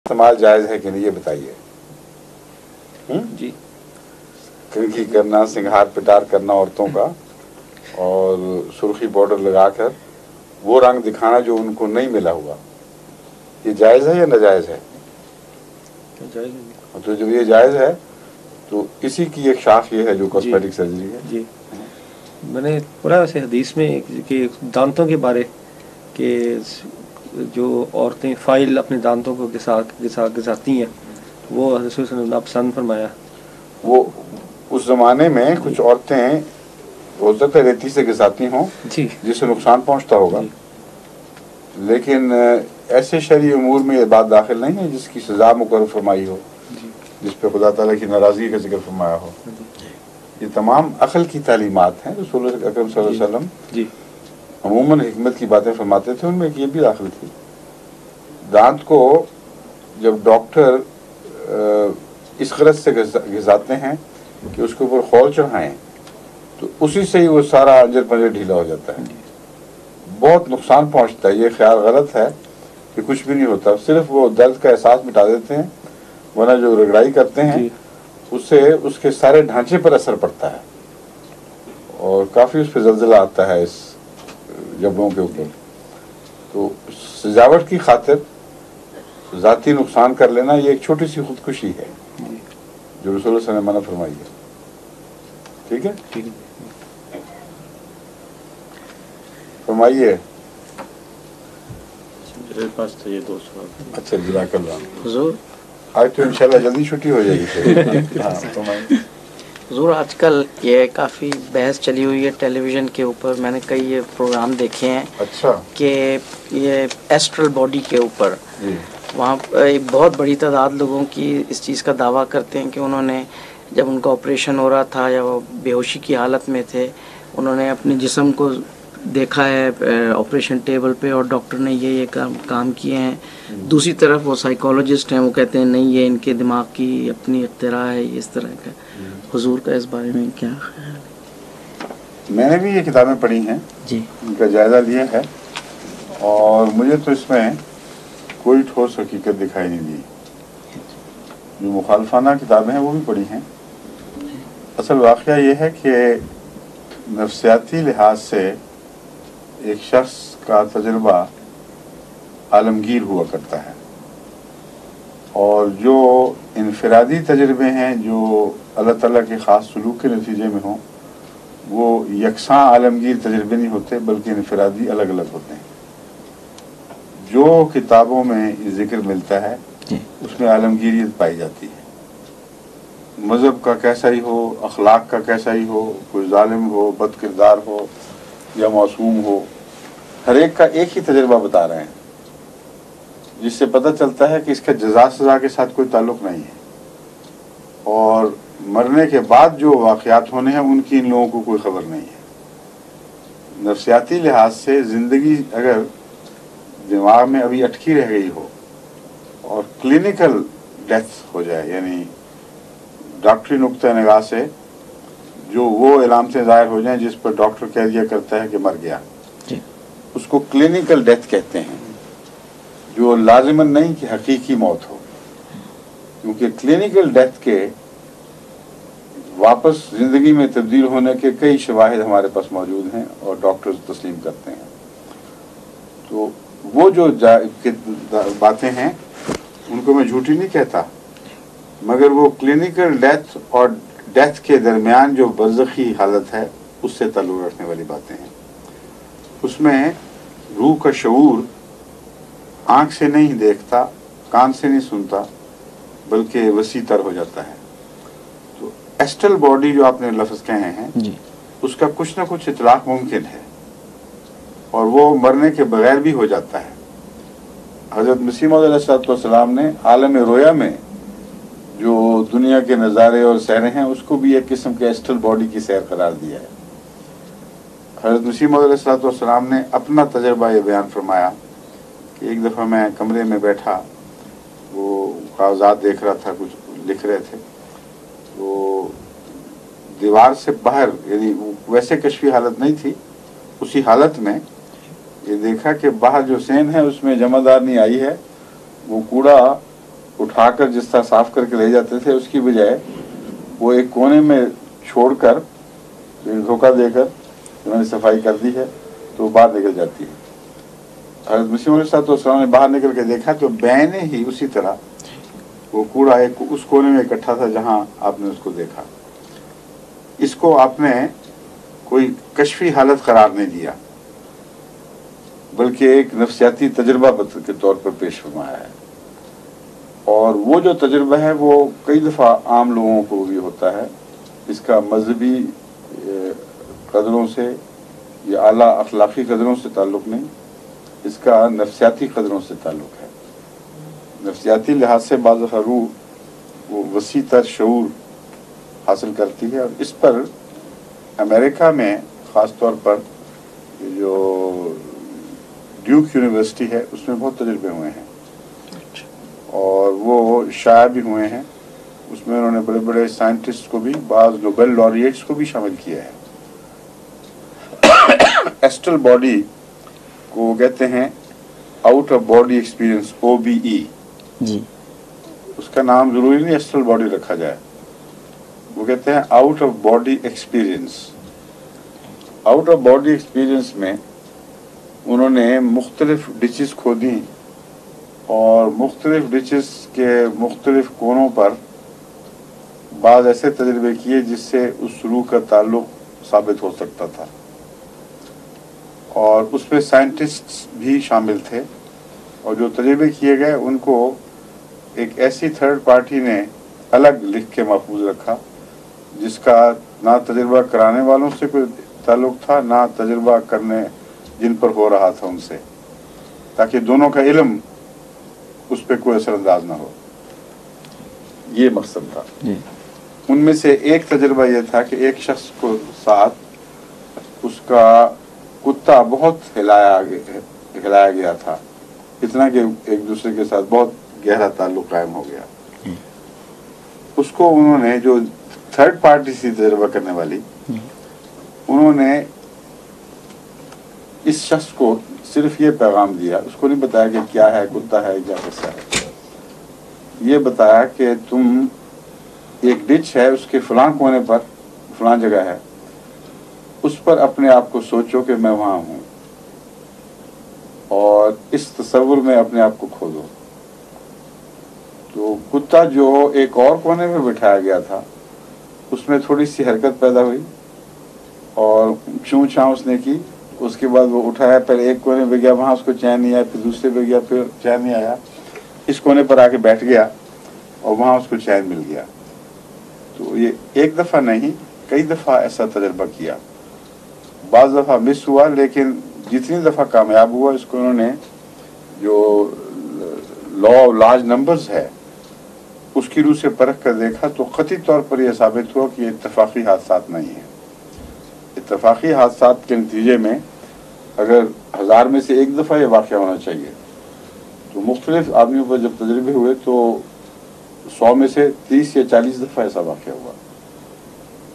इस्तेमाल जायज़ है कि नहीं ये बताइए। जी, कंघी करना, सिंगार पिटार करना औरतों का और सुर्खी बॉर्डर लगाकर वो रंग दिखाना जो उनको नहीं मिला हुआ, ये जायज़ है या नाजायज़ है? तो जब ये जायज़ है तो इसी की एक शाख ये है जो कॉस्मेटिक सर्जरी है। जी, मैंने पढ़ा वैसे हदीस में कि दांतों के बारे के जो औरतें फाइल अपने दांतों को घिसाती हैं, वो रसूल सल्लल्लाहु अलैहि वसल्लम ने पसंद फरमाया। वो उस ज़माने में कुछ औरतें हो सकता है रेती से घिसाती हों जिससे नुकसान पहुंचता होगा, लेकिन ऐसे शरई उमूर में ये बात दाखिल नहीं है जिसकी सज़ा मुकर्रर फरमाई हो, जिस पे खुदा ताला की नाराज़गी का जिक्र फरमाया हो। ये तमाम अक़ल की तालीमात हैं। रसूल अकरम सल्लल्लाहु अलैहि वसल्लम अमूमन हिकमत की बातें फरमाते थे, उनमें ये भी दाखिल थी। दांत को जब डॉक्टर इस गरज से घिसाते हैं कि उसके ऊपर खौल चढ़ाएं तो उसी से ही वो सारा अंजर पंजर ढीला हो जाता है, बहुत नुकसान पहुंचता है। ये ख्याल गलत है कि कुछ भी नहीं होता, सिर्फ वो दर्द का एहसास मिटा देते हैं, वरना जो रगड़ाई करते हैं उससे उसके सारे ढांचे पर असर पड़ता है और काफ़ी उस पर जल्जला आता है इस जबड़ों के ऊपर। तो सजावट की खातिर ज़ाती नुकसान कर लेना ये एक छोटी सी खुदकुशी है जो रसूल सल्लल्लाहु अलैहि वसल्लम ने मना फरमाई है। ठीक है, फरमाइए। मेरे पास तो ये 2 सवाल। अच्छा, जज़ाकल्लाह। हुजूर, आज तो इंशाल्लाह जल्दी छुट्टी हो जाएगी। हाँ, फरमाइए। हुजूर, आजकल ये काफ़ी बहस चली हुई है टेलीविज़न के ऊपर, मैंने कई ये प्रोग्राम देखे हैं। अच्छा। कि ये एस्ट्रल बॉडी के ऊपर वहाँ एक बहुत बड़ी तादाद लोगों की इस चीज़ का दावा करते हैं कि उन्होंने जब उनका ऑपरेशन हो रहा था या वो बेहोशी की हालत में थे, उन्होंने अपने जिस्म को देखा है ऑपरेशन टेबल पे और डॉक्टर ने ये काम किए हैं। दूसरी तरफ वो साइकोलॉजिस्ट हैं, वो कहते हैं नहीं ये इनके दिमाग की अपनी इख्तिरा है, इस तरह का। हुजूर का इस बारे में क्या ख्याल है? मैंने भी ये किताबें पढ़ी हैं जी, उनका जायज़ा लिया है और मुझे तो इसमें कोई ठोस हकीकत दिखाई नहीं दी। जो मुखालफाना किताबें हैं वो भी पढ़ी हैं। असल वाक़या ये है कि नफ्सियाती लिहाज से एक शख्स का तजुर्बा आलमगीर हुआ करता है और जो इनफरादी तजुर्बे हैं जो अल्लाह ताला के ख़ास सलूक के नतीजे में हों, वो यकसां आलमगीर तजुर्बे नहीं होते बल्कि इनफरादी अलग अलग होते हैं। जो किताबों में जिक्र मिलता है उसमें आलमगीरियत पाई जाती है। मज़हब का कैसा ही हो, अखलाक का कैसा ही हो, कोई जालिम हो, बदकिरदार हो या मासूम हो, हर एक का एक ही तजुर्बा बता रहे हैं, जिससे पता चलता है कि इसका जज़ा सज़ा के साथ कोई ताल्लुक़ नहीं है और मरने के बाद जो वाक़यात होने हैं उनकी इन लोगों को कोई ख़बर नहीं है। नफ्सियाती लिहाज से ज़िंदगी अगर दिमाग में अभी अटकी रह गई हो और क्लिनिकल डेथ हो जाए, यानी डॉक्टरी नुक्ता निगाह से जो वो इलामतें ज़ाहिर हो जाएं जिस पर डॉक्टर कह दिया करता है कि मर गया, उसको क्लिनिकल डेथ कहते हैं, जो लाजिमन नहीं कि हकीकी मौत हो। क्योंकि क्लिनिकल डेथ के वापस ज़िंदगी में तब्दील होने के कई शवाहिद हमारे पास मौजूद हैं और डॉक्टर्स तस्लीम करते हैं। तो वो जो बातें हैं उनको मैं झूठी नहीं कहता, मगर वो क्लिनिकल डेथ और डेथ के दरमियान जो बरज़खी हालत है उससे ताल्लुक़ रखने वाली बातें हैं। उसमें रूह का शऊर आँख से नहीं देखता, कान से नहीं सुनता, बल्कि वसी तर हो जाता है। तो एस्ट्रल बॉडी जो आपने लफ्ज़ कहे हैं उसका कुछ ना कुछ इतलाक़ मुमकिन है और वो मरने के बगैर भी हो जाता है। हज़रत मसीह मौऊद अलैहिस्सलाम ने आलम रोया में जो दुनिया के नज़ारे और सैरें हैं उसको भी एक किस्म के एस्ट्रल बॉडी की सैर करार दिया है। हज़रत मसीह मौऊद अलैहिस्सलाम ने अपना तजर्बा ये बयान फरमाया कि एक दफ़ा मैं कमरे में बैठा, वो कागज़ात देख रहा था, कुछ लिख रहे थे, तो दीवार से बाहर, यानी वैसे कश्फी हालत नहीं थी, उसी हालत में ये देखा कि बाहर जो सेन है उसमें जमादारनी आई है, वो कूड़ा उठाकर जिस तरह साफ करके ले जाते थे, उसकी बजाय वो एक कोने में छोड़कर धोखा देकर उन्होंने सफाई कर दी है तो वो बाहर निकल जाती है। हज़रत मसीह मौऊद ने बाहर निकल के देखा तो बैने ही उसी तरह वो कूड़ा एक उस कोने में इकट्ठा था जहां आपने उसको देखा। इसको आपने कोई कश्फी हालत करार नहीं दिया, बल्कि एक नफ्सियाती तजुर्बा के तौर पर पेश फरमाया है। और वो जो तजुर्बा है वो कई दफ़ा आम लोगों को भी होता है। इसका मजहबी कदरों से या आला अखलाकी कदरों से ताल्लुक़ नहीं, इसका नफ्सियाती कदरों से ताल्लुक़ है। नफ्सियाती लिहाज से बाज़ दफ़ा रूह वो वसी तर शऊर हासिल करती है। और इस पर अमेरिका में ख़ास तौर पर जो ड्यूक यूनिवर्सिटी है उसमें बहुत तजुर्बे हुए हैं और वो शाया भी हुए हैं। उसमें उन्होंने बड़े बड़े साइंटिस्ट को भी, बाज़ नोबेल लॉरिएट्स को भी शामिल किया है। एस्ट्रल बॉडी को कहते हैं out of body experience, OBE जी। उसका नाम जरूरी नहीं एस्ट्रल बॉडी रखा जाए, वो कहते हैं out of body experience. Out of body experience में उन्होंने मुख्तलिफ डिचेस खोदी और मुख्तलिफ डिचेस के मुख्तलिफ कोनों पर बाद ऐसे तजर्बे किए जिससे उस रूह का ताल्लुक साबित हो सकता था। और उसमें साइंटिस्ट्स भी शामिल थे और जो तजर्बे किए गए उनको एक ऐसी थर्ड पार्टी ने अलग लिख के महफूज रखा जिसका ना तजर्बा कराने वालों से कोई ताल्लुक था, ना तजर्बा करने जिन पर हो रहा था उनसे, ताकि दोनों का इल्म उस पर कोई असरअंदाज ना हो। ये मकसद था। उनमें से एक तजर्बा यह था कि एक शख्स को साथ उसका कुत्ता बहुत हिलाया गया था, इतना कि एक दूसरे के साथ बहुत गहरा ताल्लुक कायम हो गया। उसको उन्होंने, जो थर्ड पार्टी से तजर्बा करने वाली, उन्होंने इस शख्स को सिर्फ ये पैगाम दिया, उसको नहीं बताया कि क्या है, कुत्ता है क्या कैसा है। ये बताया कि तुम एक डिच है, उसके फलां कोने पर फलां जगह है, उस पर अपने आप को सोचो कि मैं वहां हूं और इस तस्वुर में अपने आप को खो दो। तो कुत्ता जो एक और कोने में बिठाया गया था उसमें थोड़ी सी हरकत पैदा हुई और चूं चां उसने की। उसके बाद वो उठाया, पहले एक कोने पे गया, वहां उसको चैन नहीं आया, फिर दूसरे पे गया, फिर चैन नहीं आया, इस कोने पर आके बैठ गया और वहां उसको चैन मिल गया। तो ये एक दफ़ा नहीं, कई दफ़ा ऐसा तजर्बा किया। बाज़ दफ़ा मिस हुआ, लेकिन जितनी दफ़ा कामयाब हुआ, इसको उन्होंने जो लॉ ऑफ लार्ज नंबर्स है उसकी रूह से परख कर देखा तो कतई तौर पर यह साबित हुआ कि ये इत्तफाक़ी हादसात नहीं है। इत्तफाक़ी हादसात के नतीजे में अगर 1000 में से एक दफ़ा ये वाक़या होना चाहिए, तो मुख्तलिफ आदमियों पर जब तजर्बे हुए तो 100 में से 30 या 40 दफ़ा ऐसा वाक़या हुआ।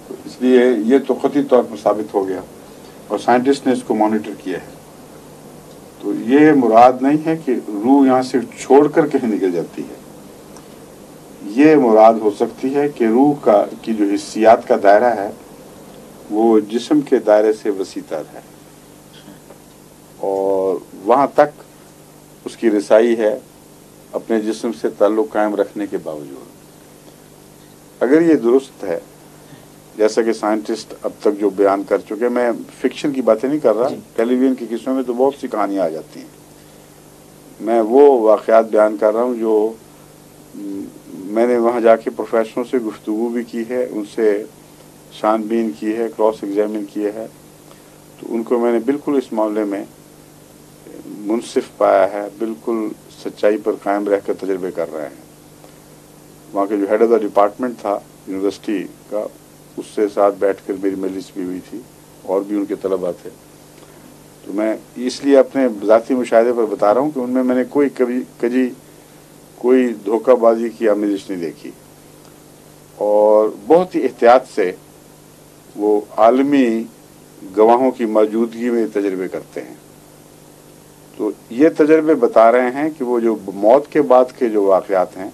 तो इसलिए ये तो कतई तौर पर साबित हो गया और साइंटिस्ट ने इसको मॉनिटर किया है। तो ये मुराद नहीं है कि रूह यहाँ से छोड़कर कहीं निकल जाती है। ये मुराद हो सकती है कि रूह की जो हिस्सियात का दायरा है वो जिस्म के दायरे से वसीतर है और वहाँ तक उसकी रसाई है अपने जिस्म से ताल्लुक़ कायम रखने के बावजूद। अगर ये दुरुस्त है, जैसा कि साइंटिस्ट अब तक जो बयान कर चुके, मैं फिक्शन की बातें नहीं कर रहा, टेलीविज़न की किस्सों में तो बहुत सी कहानियाँ आ जाती हैं, मैं वो वाक़यात बयान कर रहा हूँ जो मैंने वहाँ जाके प्रोफेशनल से गुफ्तगू भी की है, उनसे छानबीन की है, क्रॉस एग्जामिन किए है, तो उनको मैंने बिल्कुल इस मामले में मुनसिफ पाया है, बिल्कुल सच्चाई पर कायम रहकर तजर्बे कर रहे हैं। वहाँ के जो हेड ऑफ द डिपार्टमेंट था यूनिवर्सिटी का, उससे साथ बैठकर मेरी मजलिस भी हुई थी और भी उनके तलबा थे। तो मैं इसलिए अपने ज़ाती मुशाहिदे पर बता रहा हूँ कि उनमें मैंने कोई धोखाबाजी की आमिश नहीं देखी और बहुत ही एहतियात से वो आलमी गवाहों की मौजूदगी में तजर्बे करते हैं। तो ये तजर्बे बता रहे हैं कि वो जो मौत के बाद के जो वाक़यात हैं